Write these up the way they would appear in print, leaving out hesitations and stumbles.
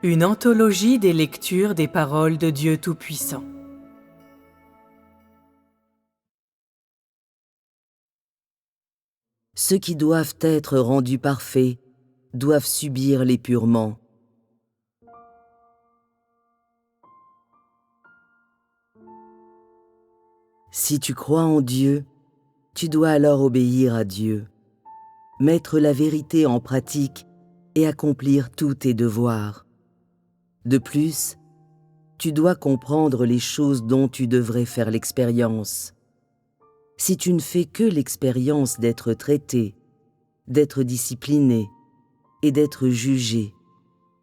Une anthologie des lectures des paroles de Dieu Tout-Puissant. Ceux qui doivent être rendus parfaits doivent subir l'épurement. Si tu crois en Dieu, tu dois alors obéir à Dieu, mettre la vérité en pratique et accomplir tous tes devoirs. De plus, tu dois comprendre les choses dont tu devrais faire l'expérience. Si tu ne fais que l'expérience d'être traité, d'être discipliné et d'être jugé,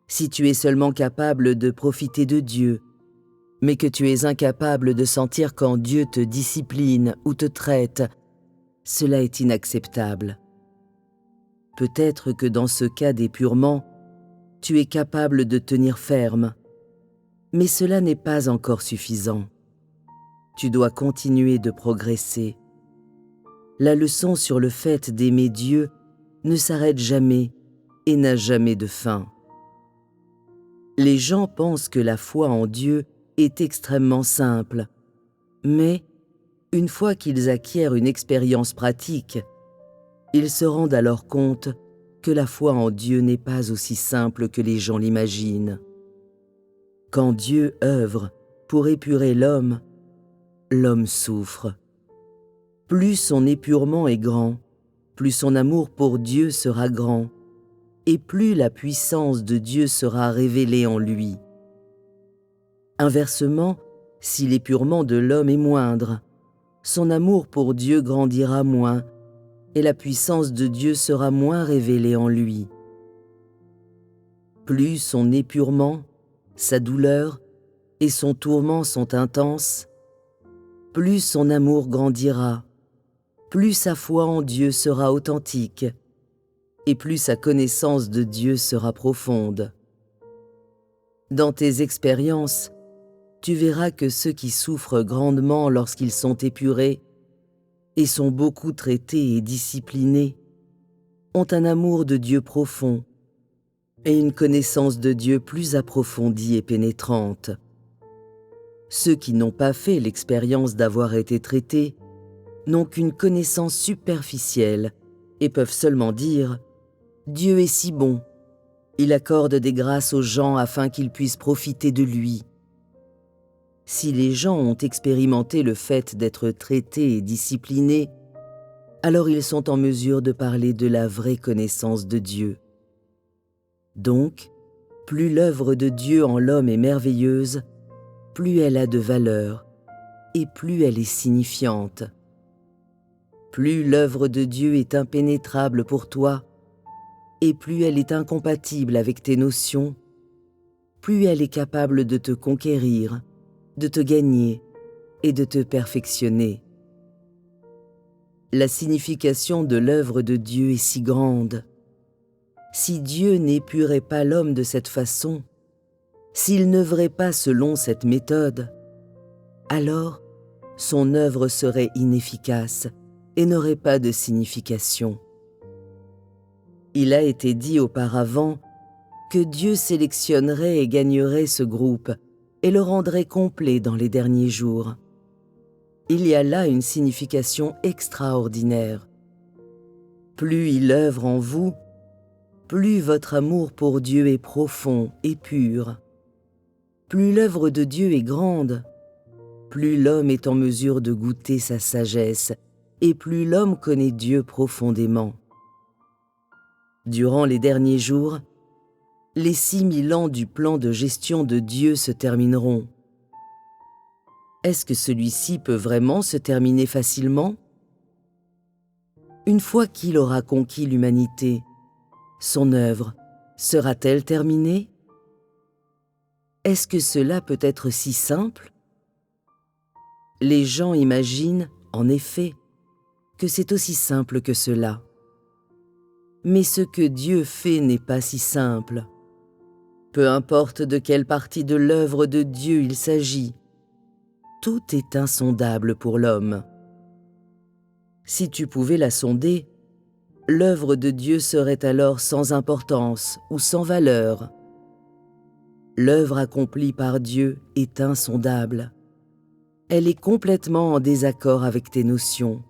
si tu es seulement capable de profiter de Dieu, mais que tu es incapable de sentir quand Dieu te discipline ou te traite, cela est inacceptable. Peut-être que dans ce cas d'épurement, tu es capable de tenir ferme, mais cela n'est pas encore suffisant. Tu dois continuer de progresser. La leçon sur le fait d'aimer Dieu ne s'arrête jamais et n'a jamais de fin. Les gens pensent que la foi en Dieu est extrêmement simple, mais une fois qu'ils acquièrent une expérience pratique, ils se rendent alors compte que la foi en Dieu n'est pas aussi simple que les gens l'imaginent. Quand Dieu œuvre pour épurer l'homme, l'homme souffre. Plus son épurement est grand, plus son amour pour Dieu sera grand, et plus la puissance de Dieu sera révélée en lui. Inversement, si l'épurement de l'homme est moindre, son amour pour Dieu grandira moins, et la puissance de Dieu sera moins révélée en lui. Plus son épurement, sa douleur et son tourment sont intenses, plus son amour grandira, plus sa foi en Dieu sera authentique, et plus sa connaissance de Dieu sera profonde. Dans tes expériences, tu verras que ceux qui souffrent grandement lorsqu'ils sont épurés et sont beaucoup traités et disciplinés ont un amour de Dieu profond et une connaissance de Dieu plus approfondie et pénétrante. Ceux qui n'ont pas fait l'expérience d'avoir été traités n'ont qu'une connaissance superficielle et peuvent seulement dire « Dieu est si bon, il accorde des grâces aux gens afin qu'ils puissent profiter de lui ». Si les gens ont expérimenté le fait d'être traités et disciplinés, alors ils sont en mesure de parler de la vraie connaissance de Dieu. Donc, plus l'œuvre de Dieu en l'homme est merveilleuse, plus elle a de valeur et plus elle est signifiante. Plus l'œuvre de Dieu est impénétrable pour toi et plus elle est incompatible avec tes notions, plus elle est capable de te conquérir, de te gagner et de te perfectionner. La signification de l'œuvre de Dieu est si grande. Si Dieu n'épurait pas l'homme de cette façon, s'il n'œuvrait pas selon cette méthode, alors son œuvre serait inefficace et n'aurait pas de signification. Il a été dit auparavant que Dieu sélectionnerait et gagnerait ce groupe et le rendrait complet dans les derniers jours. Il y a là une signification extraordinaire. Plus il œuvre en vous, plus votre amour pour Dieu est profond et pur. Plus l'œuvre de Dieu est grande, plus l'homme est en mesure de goûter sa sagesse et plus l'homme connaît Dieu profondément. Durant les derniers jours, les 6000 ans du plan de gestion de Dieu se termineront. Est-ce que celui-ci peut vraiment se terminer facilement? Une fois qu'il aura conquis l'humanité, son œuvre sera-t-elle terminée? Est-ce que cela peut être si simple? Les gens imaginent, en effet, que c'est aussi simple que cela. Mais ce que Dieu fait n'est pas si simple. Peu importe de quelle partie de l'œuvre de Dieu il s'agit, tout est insondable pour l'homme. Si tu pouvais la sonder, l'œuvre de Dieu serait alors sans importance ou sans valeur. L'œuvre accomplie par Dieu est insondable. Elle est complètement en désaccord avec tes notions.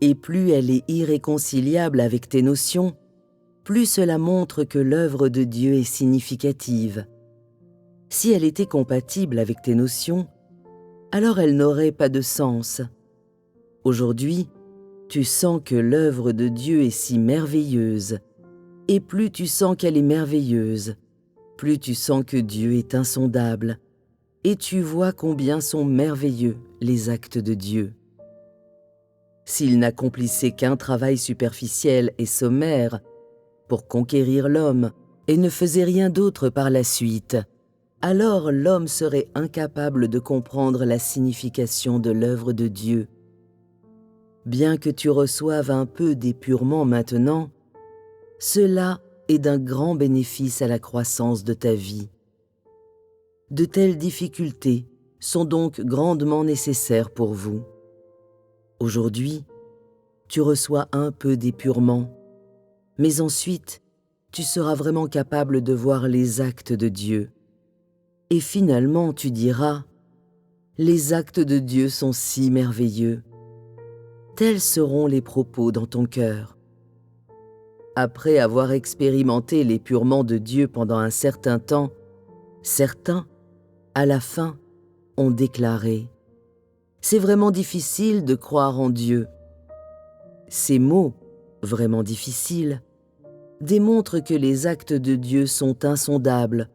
Et plus elle est irréconciliable avec tes notions, plus cela montre que l'œuvre de Dieu est significative. Si elle était compatible avec tes notions, alors elle n'aurait pas de sens. Aujourd'hui, tu sens que l'œuvre de Dieu est si merveilleuse, et plus tu sens qu'elle est merveilleuse, plus tu sens que Dieu est insondable, et tu vois combien sont merveilleux les actes de Dieu. S'il n'accomplissait qu'un travail superficiel et sommaire pour conquérir l'homme et ne faisait rien d'autre par la suite, alors l'homme serait incapable de comprendre la signification de l'œuvre de Dieu. Bien que tu reçoives un peu d'épurement maintenant, cela est d'un grand bénéfice à la croissance de ta vie. De telles difficultés sont donc grandement nécessaires pour vous. Aujourd'hui, tu reçois un peu d'épurement, mais ensuite, tu seras vraiment capable de voir les actes de Dieu. Et finalement, tu diras, « Les actes de Dieu sont si merveilleux. » Tels seront les propos dans ton cœur. Après avoir expérimenté l'épurement de Dieu pendant un certain temps, certains, à la fin, ont déclaré « C'est vraiment difficile de croire en Dieu. » Ces mots, vraiment difficiles, démontrent que les actes de Dieu sont insondables,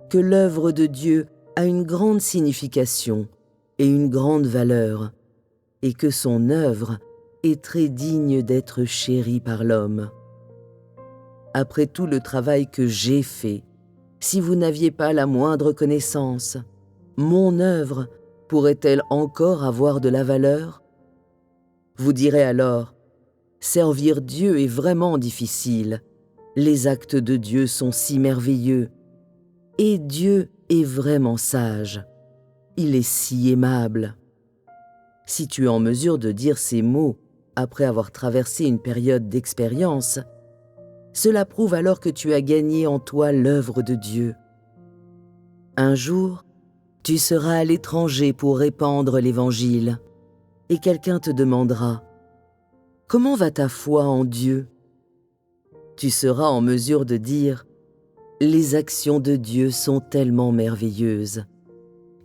que l'œuvre de Dieu a une grande signification et une grande valeur, et que son œuvre est très digne d'être chérie par l'homme. Après tout le travail que j'ai fait, si vous n'aviez pas la moindre connaissance, mon œuvre pourrait-elle encore avoir de la valeur? Vous direz alors, servir Dieu est vraiment difficile. Les actes de Dieu sont si merveilleux. Et Dieu est vraiment sage. Il est si aimable. Si tu es en mesure de dire ces mots après avoir traversé une période d'expérience, cela prouve alors que tu as gagné en toi l'œuvre de Dieu. Un jour, tu seras à l'étranger pour répandre l'Évangile, et quelqu'un te demandera « Comment va ta foi en Dieu ?» Tu seras en mesure de dire « Les actions de Dieu sont tellement merveilleuses.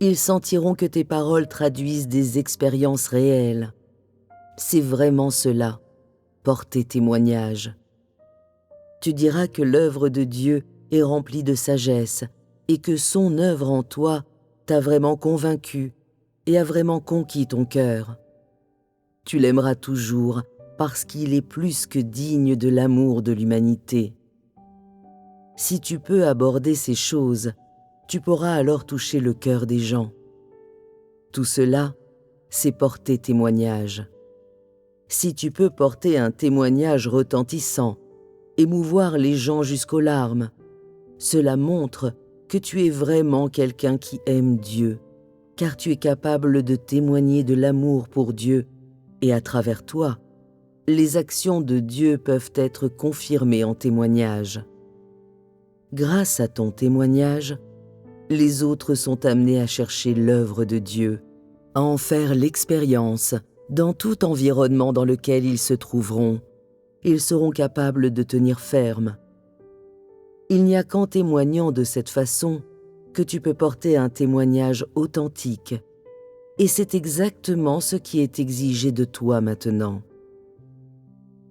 Ils sentiront que tes paroles traduisent des expériences réelles. C'est vraiment cela, porter témoignage. » Tu diras que l'œuvre de Dieu est remplie de sagesse et que son œuvre en toi t'a vraiment convaincu et a vraiment conquis ton cœur. Tu l'aimeras toujours parce qu'il est plus que digne de l'amour de l'humanité. Si tu peux aborder ces choses, tu pourras alors toucher le cœur des gens. Tout cela, c'est porter témoignage. Si tu peux porter un témoignage retentissant, émouvoir les gens jusqu'aux larmes, cela montre que tu es vraiment quelqu'un qui aime Dieu, car tu es capable de témoigner de l'amour pour Dieu, et à travers toi, les actions de Dieu peuvent être confirmées en témoignage. Grâce à ton témoignage, les autres sont amenés à chercher l'œuvre de Dieu, à en faire l'expérience dans tout environnement dans lequel ils se trouveront. Ils seront capables de tenir ferme. Il n'y a qu'en témoignant de cette façon que tu peux porter un témoignage authentique. Et c'est exactement ce qui est exigé de toi maintenant.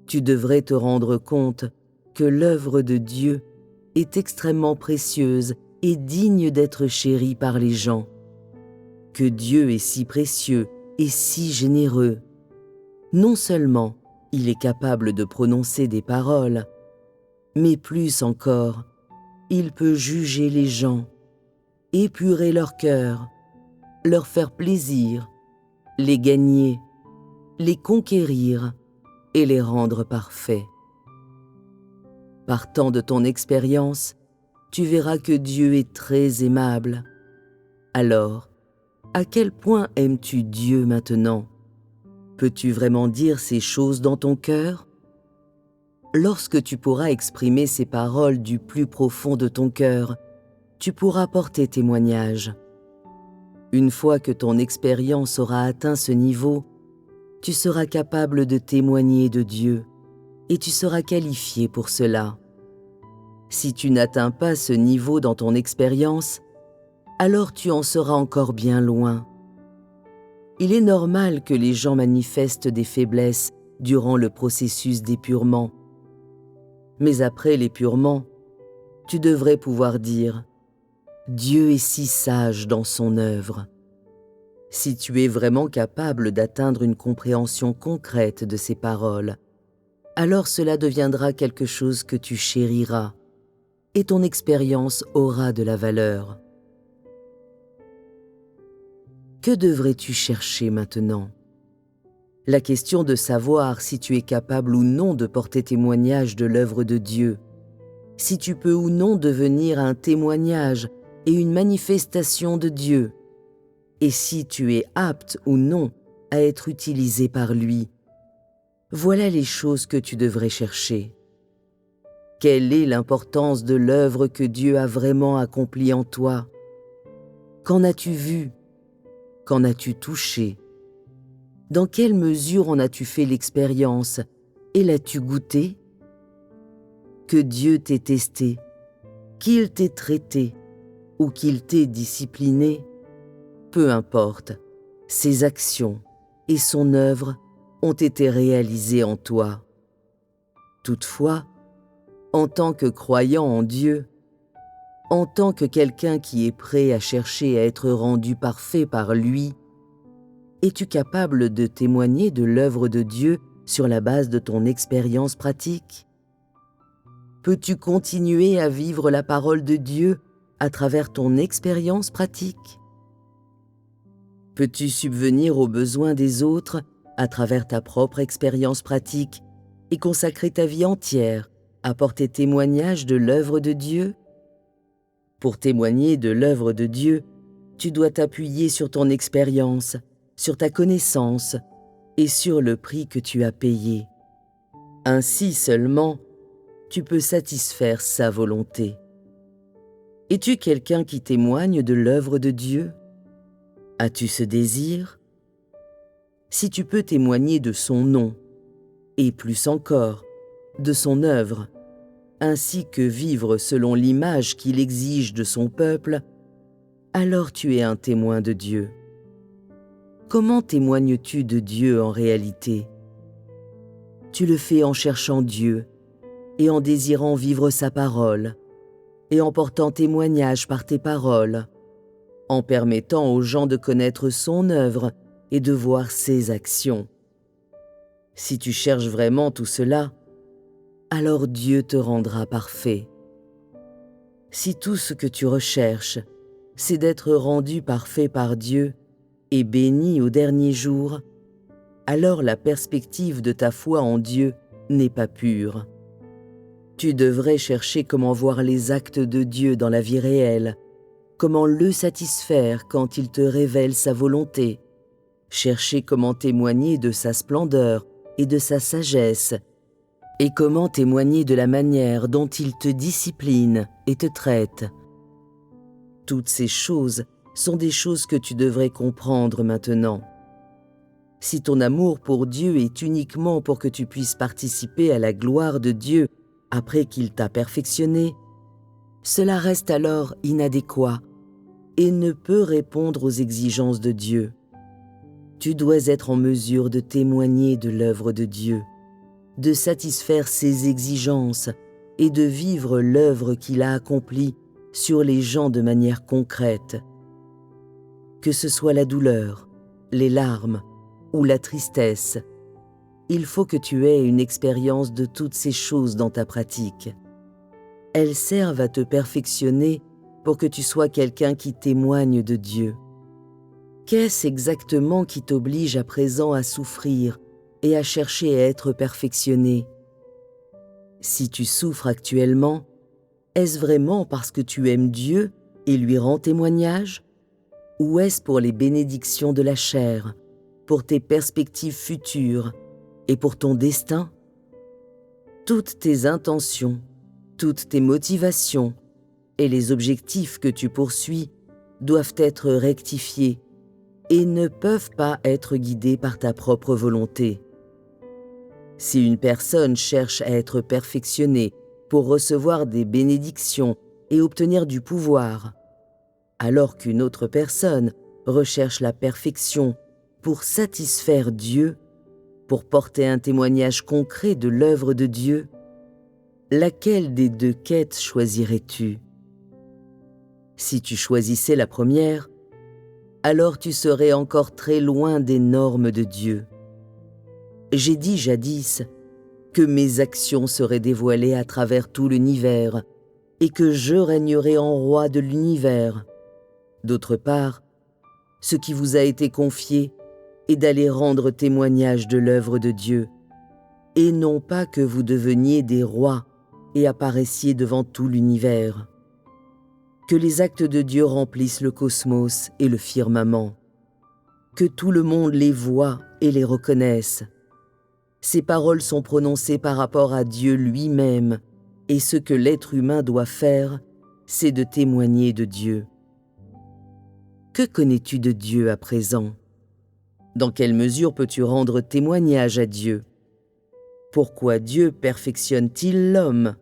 Tu devrais te rendre compte que l'œuvre de Dieu est extrêmement précieuse et digne d'être chérie par les gens. Que Dieu est si précieux et si généreux. Non seulement il est capable de prononcer des paroles, mais plus encore, il peut juger les gens, épurer leur cœur, leur faire plaisir, les gagner, les conquérir et les rendre parfaits. Partant de ton expérience, tu verras que Dieu est très aimable. Alors, à quel point aimes-tu Dieu maintenant ? Peux-tu vraiment dire ces choses dans ton cœur ? Lorsque tu pourras exprimer ces paroles du plus profond de ton cœur, tu pourras porter témoignage. Une fois que ton expérience aura atteint ce niveau, tu seras capable de témoigner de Dieu et tu seras qualifié pour cela. Si tu n'atteins pas ce niveau dans ton expérience, alors tu en seras encore bien loin. Il est normal que les gens manifestent des faiblesses durant le processus d'épurement. Mais après l'épurement, tu devrais pouvoir dire « Dieu est si sage dans son œuvre ». Si tu es vraiment capable d'atteindre une compréhension concrète de ces paroles, alors cela deviendra quelque chose que tu chériras et ton expérience aura de la valeur. Que devrais-tu chercher maintenant? La question de savoir si tu es capable ou non de porter témoignage de l'œuvre de Dieu, si tu peux ou non devenir un témoignage et une manifestation de Dieu, et si tu es apte ou non à être utilisé par lui. Voilà les choses que tu devrais chercher. Quelle est l'importance de l'œuvre que Dieu a vraiment accomplie en toi? Qu'en as-tu vu? Qu'en as-tu touché? Dans quelle mesure en as-tu fait l'expérience et l'as-tu goûté? Que Dieu t'ait testé, qu'il t'ait traité ou qu'il t'ait discipliné, peu importe, ses actions et son œuvre ont été réalisées en toi. Toutefois, en tant que croyant en Dieu, en tant que quelqu'un qui est prêt à chercher à être rendu parfait par lui, es-tu capable de témoigner de l'œuvre de Dieu sur la base de ton expérience pratique? Peux-tu continuer à vivre la parole de Dieu à travers ton expérience pratique? Peux-tu subvenir aux besoins des autres à travers ta propre expérience pratique et consacrer ta vie entière à porter témoignage de l'œuvre de Dieu? Pour témoigner de l'œuvre de Dieu, tu dois t'appuyer sur ton expérience, sur ta connaissance et sur le prix que tu as payé. Ainsi seulement, tu peux satisfaire sa volonté. Es-tu quelqu'un qui témoigne de l'œuvre de Dieu? As-tu ce désir? Si tu peux témoigner de son nom, et plus encore, de son œuvre, ainsi que vivre selon l'image qu'il exige de son peuple, alors tu es un témoin de Dieu. Comment témoignes-tu de Dieu en réalité? Tu le fais en cherchant Dieu et en désirant vivre sa parole, et en portant témoignage par tes paroles, en permettant aux gens de connaître son œuvre et de voir ses actions. Si tu cherches vraiment tout cela, alors Dieu te rendra parfait. Si tout ce que tu recherches, c'est d'être rendu parfait par Dieu et béni au dernier jour, alors la perspective de ta foi en Dieu n'est pas pure. Tu devrais chercher comment voir les actes de Dieu dans la vie réelle, comment le satisfaire quand il te révèle sa volonté, chercher comment témoigner de sa splendeur et de sa sagesse, et comment témoigner de la manière dont il te discipline et te traite. Toutes ces choses sont des choses que tu devrais comprendre maintenant. Si ton amour pour Dieu est uniquement pour que tu puisses participer à la gloire de Dieu après qu'il t'a perfectionné, cela reste alors inadéquat et ne peut répondre aux exigences de Dieu. Tu dois être en mesure de témoigner de l'œuvre de Dieu, de satisfaire ses exigences et de vivre l'œuvre qu'il a accomplie sur les gens de manière concrète. Que ce soit la douleur, les larmes ou la tristesse, il faut que tu aies une expérience de toutes ces choses dans ta pratique. Elles servent à te perfectionner pour que tu sois quelqu'un qui témoigne de Dieu. Qu'est-ce exactement qui t'oblige à présent à souffrir et à chercher à être perfectionné? Si tu souffres actuellement, est-ce vraiment parce que tu aimes Dieu et lui rends témoignage? Ou est-ce pour les bénédictions de la chair, pour tes perspectives futures et pour ton destin? Toutes tes intentions, toutes tes motivations, et les objectifs que tu poursuis doivent être rectifiés et ne peuvent pas être guidés par ta propre volonté. Si une personne cherche à être perfectionnée pour recevoir des bénédictions et obtenir du pouvoir, alors qu'une autre personne recherche la perfection pour satisfaire Dieu, pour porter un témoignage concret de l'œuvre de Dieu, laquelle des deux quêtes choisirais-tu? Si tu choisissais la première, alors tu serais encore très loin des normes de Dieu. J'ai dit jadis que mes actions seraient dévoilées à travers tout l'univers et que je régnerais en roi de l'univers. D'autre part, ce qui vous a été confié est d'aller rendre témoignage de l'œuvre de Dieu, et non pas que vous deveniez des rois et apparaissiez devant tout l'univers. Que les actes de Dieu remplissent le cosmos et le firmament, que tout le monde les voie et les reconnaisse. Ces paroles sont prononcées par rapport à Dieu lui-même, et ce que l'être humain doit faire, c'est de témoigner de Dieu. Que connais-tu de Dieu à présent? Dans quelle mesure peux-tu rendre témoignage à Dieu? Pourquoi Dieu perfectionne-t-il l'homme?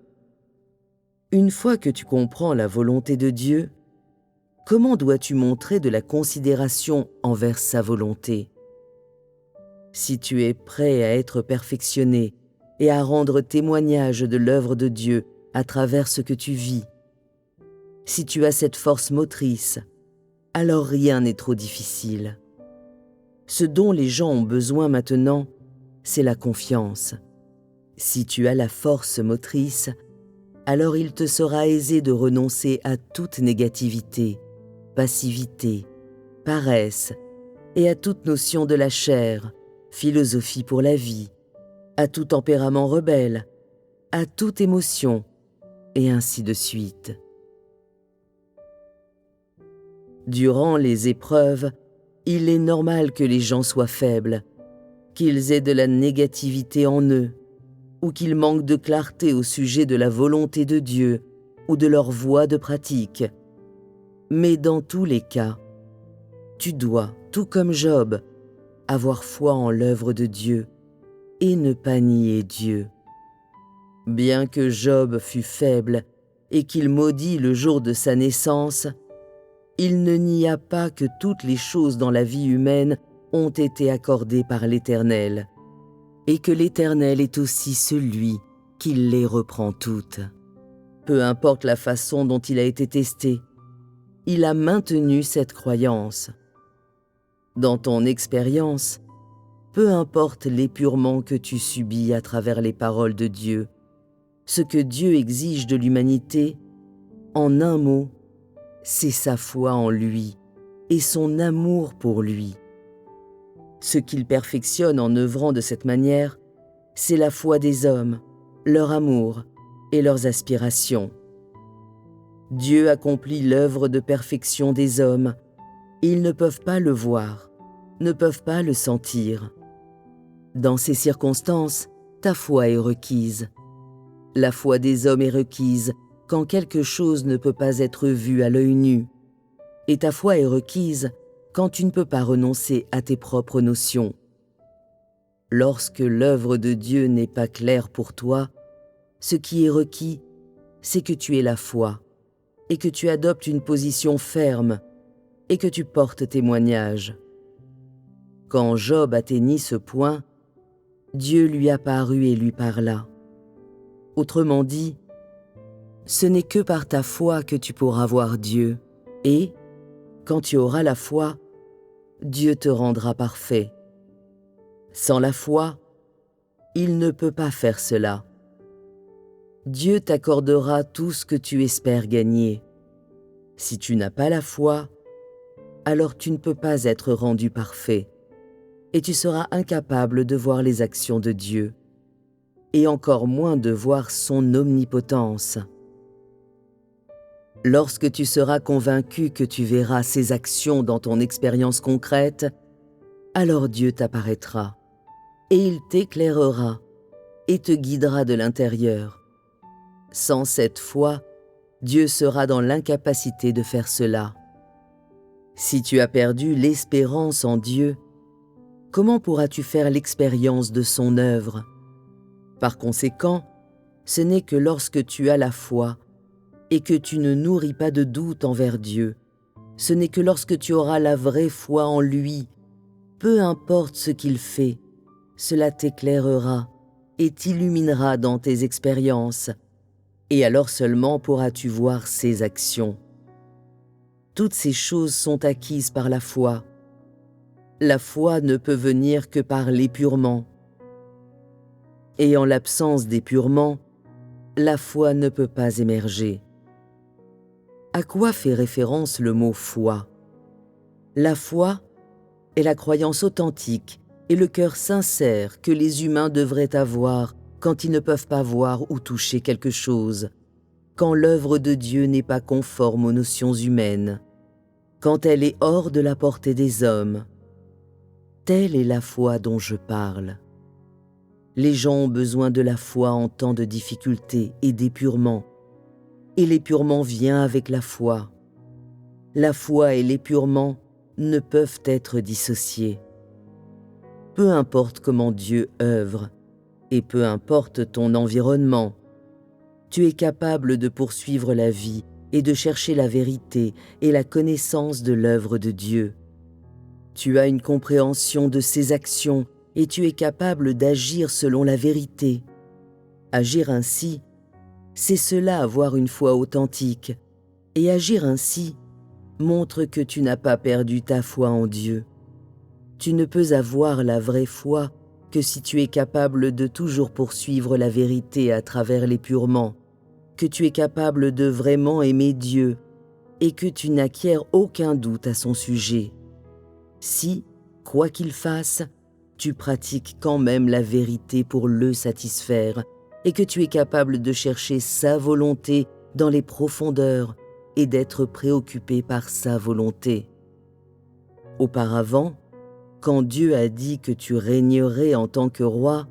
Une fois que tu comprends la volonté de Dieu, comment dois-tu montrer de la considération envers sa volonté? Si tu es prêt à être perfectionné et à rendre témoignage de l'œuvre de Dieu à travers ce que tu vis, si tu as cette force motrice, alors rien n'est trop difficile. Ce dont les gens ont besoin maintenant, c'est la confiance. Si tu as la force motrice, alors il te sera aisé de renoncer à toute négativité, passivité, paresse et à toute notion de la chair, philosophie pour la vie, à tout tempérament rebelle, à toute émotion, et ainsi de suite. Durant les épreuves, il est normal que les gens soient faibles, qu'ils aient de la négativité en eux, ou qu'ils manquent de clarté au sujet de la volonté de Dieu ou de leur voie de pratique. Mais dans tous les cas, tu dois, tout comme Job, avoir foi en l'œuvre de Dieu et ne pas nier Dieu. Bien que Job fût faible et qu'il maudit le jour de sa naissance, il ne nia pas que toutes les choses dans la vie humaine ont été accordées par l'Éternel, et que l'Éternel est aussi celui qui les reprend toutes. Peu importe la façon dont il a été testé, il a maintenu cette croyance. Dans ton expérience, peu importe l'épurement que tu subis à travers les paroles de Dieu, ce que Dieu exige de l'humanité, en un mot, c'est sa foi en lui et son amour pour lui. Ce qu'il perfectionne en œuvrant de cette manière, c'est la foi des hommes, leur amour et leurs aspirations. Dieu accomplit l'œuvre de perfection des hommes, et ils ne peuvent pas le voir, ne peuvent pas le sentir. Dans ces circonstances, ta foi est requise. La foi des hommes est requise quand quelque chose ne peut pas être vu à l'œil nu, et ta foi est requise quand tu ne peux pas renoncer à tes propres notions. Lorsque l'œuvre de Dieu n'est pas claire pour toi, ce qui est requis, c'est que tu aies la foi, et que tu adoptes une position ferme, et que tu portes témoignage. Quand Job atteignit ce point, Dieu lui apparut et lui parla. Autrement dit, ce n'est que par ta foi que tu pourras voir Dieu, et, quand tu auras la foi, Dieu te rendra parfait. Sans la foi, il ne peut pas faire cela. Dieu t'accordera tout ce que tu espères gagner. Si tu n'as pas la foi, alors tu ne peux pas être rendu parfait, et tu seras incapable de voir les actions de Dieu, et encore moins de voir son omnipotence. Lorsque tu seras convaincu que tu verras ses actions dans ton expérience concrète, alors Dieu t'apparaîtra, et il t'éclairera et te guidera de l'intérieur. Sans cette foi, Dieu sera dans l'incapacité de faire cela. Si tu as perdu l'espérance en Dieu, comment pourras-tu faire l'expérience de son œuvre? Par conséquent, ce n'est que lorsque tu as la foi et que tu ne nourris pas de doute envers Dieu, ce n'est que lorsque tu auras la vraie foi en lui, peu importe ce qu'il fait, cela t'éclairera et t'illuminera dans tes expériences, et alors seulement pourras-tu voir ses actions. Toutes ces choses sont acquises par la foi. La foi ne peut venir que par l'épurement. Et en l'absence d'épurement, la foi ne peut pas émerger. À quoi fait référence le mot foi? La foi est la croyance authentique et le cœur sincère que les humains devraient avoir quand ils ne peuvent pas voir ou toucher quelque chose, quand l'œuvre de Dieu n'est pas conforme aux notions humaines, quand elle est hors de la portée des hommes. Telle est la foi dont je parle. Les gens ont besoin de la foi en temps de difficulté et d'épurement, et l'épurement vient avec la foi. La foi et l'épurement ne peuvent être dissociés. Peu importe comment Dieu œuvre, et peu importe ton environnement, tu es capable de poursuivre la vie et de chercher la vérité et la connaissance de l'œuvre de Dieu. Tu as une compréhension de ses actions et tu es capable d'agir selon la vérité. Agir ainsi, c'est cela avoir une foi authentique, et agir ainsi montre que tu n'as pas perdu ta foi en Dieu. Tu ne peux avoir la vraie foi que si tu es capable de toujours poursuivre la vérité à travers l'épurement, que tu es capable de vraiment aimer Dieu et que tu n'acquiers aucun doute à son sujet. Si, quoi qu'il fasse, tu pratiques quand même la vérité pour le satisfaire et que tu es capable de chercher sa volonté dans les profondeurs et d'être préoccupé par sa volonté. Auparavant, quand Dieu a dit que tu régnerais en tant que roi,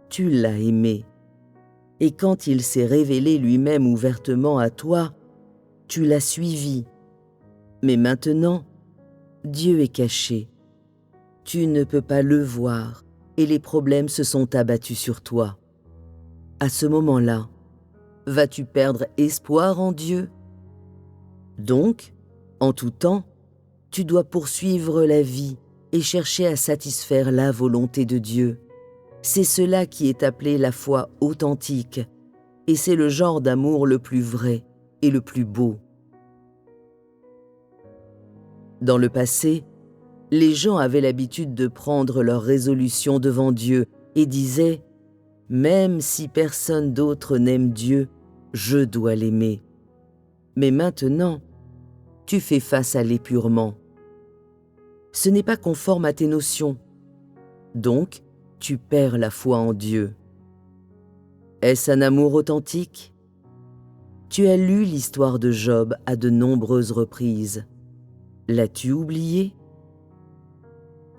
tu l'as aimé. Et quand il s'est révélé lui-même ouvertement à toi, tu l'as suivi. Mais maintenant, Dieu est caché. Tu ne peux pas le voir et les problèmes se sont abattus sur toi. À ce moment-là, vas-tu perdre espoir en Dieu? Donc, en tout temps, tu dois poursuivre la vie et chercher à satisfaire la volonté de Dieu. C'est cela qui est appelé la foi authentique, et c'est le genre d'amour le plus vrai et le plus beau. Dans le passé, les gens avaient l'habitude de prendre leurs résolutions devant Dieu et disaient « Même si personne d'autre n'aime Dieu, je dois l'aimer. » Mais maintenant, tu fais face à l'épurement. Ce n'est pas conforme à tes notions. Donc, tu perds la foi en Dieu. Est-ce un amour authentique? Tu as lu l'histoire de Job à de nombreuses reprises. L'as-tu oublié?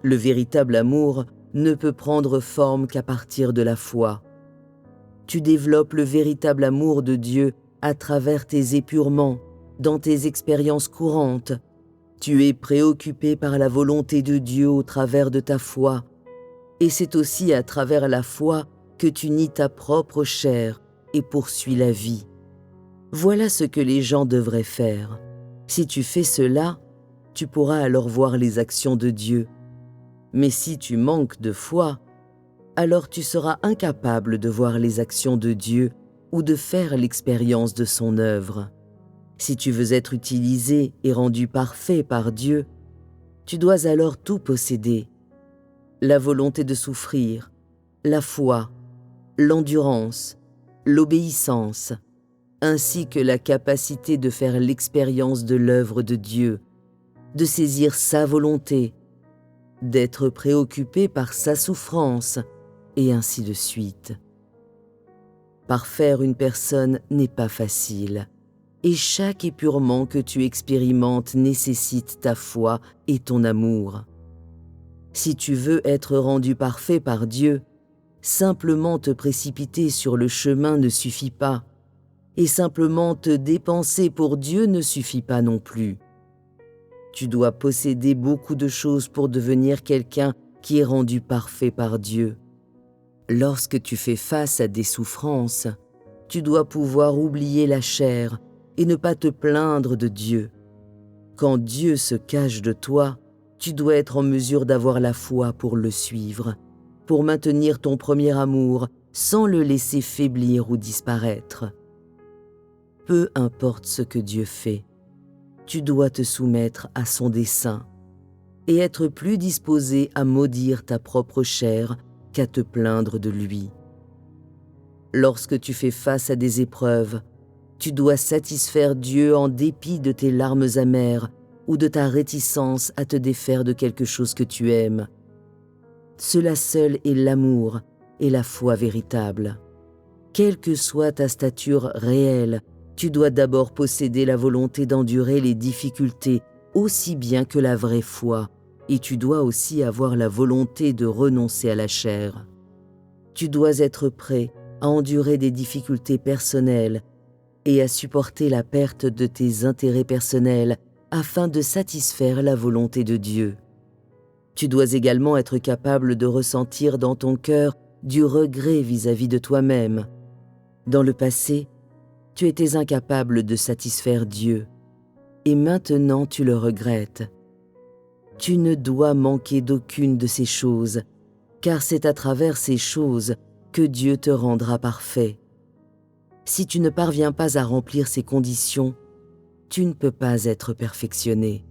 Le véritable amour ne peut prendre forme qu'à partir de la foi. Tu développes le véritable amour de Dieu à travers tes épurements, dans tes expériences courantes. Tu es préoccupé par la volonté de Dieu au travers de ta foi, et c'est aussi à travers la foi que tu nies ta propre chair et poursuis la vie. Voilà ce que les gens devraient faire. Si tu fais cela, tu pourras alors voir les actions de Dieu. Mais si tu manques de foi, alors tu seras incapable de voir les actions de Dieu ou de faire l'expérience de son œuvre. Si tu veux être utilisé et rendu parfait par Dieu, tu dois alors tout posséder. La volonté de souffrir, la foi, l'endurance, l'obéissance, ainsi que la capacité de faire l'expérience de l'œuvre de Dieu, de saisir sa volonté, d'être préoccupé par sa souffrance, et ainsi de suite. Parfaire une personne n'est pas facile, et chaque épurement que tu expérimentes nécessite ta foi et ton amour. Si tu veux être rendu parfait par Dieu, simplement te précipiter sur le chemin ne suffit pas. et simplement te dépenser pour Dieu ne suffit pas non plus. Tu dois posséder beaucoup de choses pour devenir quelqu'un qui est rendu parfait par Dieu. Lorsque tu fais face à des souffrances, tu dois pouvoir oublier la chair et ne pas te plaindre de Dieu. Quand Dieu se cache de toi, tu dois être en mesure d'avoir la foi pour le suivre, pour maintenir ton premier amour sans le laisser faiblir ou disparaître. Peu importe ce que Dieu fait, tu dois te soumettre à son dessein et être plus disposé à maudire ta propre chair qu'à te plaindre de lui. Lorsque tu fais face à des épreuves, tu dois satisfaire Dieu en dépit de tes larmes amères ou de ta réticence à te défaire de quelque chose que tu aimes. Cela seul est l'amour et la foi véritable. Quelle que soit ta stature réelle, tu dois d'abord posséder la volonté d'endurer les difficultés aussi bien que la vraie foi, et tu dois aussi avoir la volonté de renoncer à la chair. Tu dois être prêt à endurer des difficultés personnelles et à supporter la perte de tes intérêts personnels afin de satisfaire la volonté de Dieu. Tu dois également être capable de ressentir dans ton cœur du regret vis-à-vis de toi-même. Dans le passé, tu étais incapable de satisfaire Dieu, et maintenant tu le regrettes. Tu ne dois manquer d'aucune de ces choses, car c'est à travers ces choses que Dieu te rendra parfait. Si tu ne parviens pas à remplir ces conditions, tu ne peux pas être perfectionné.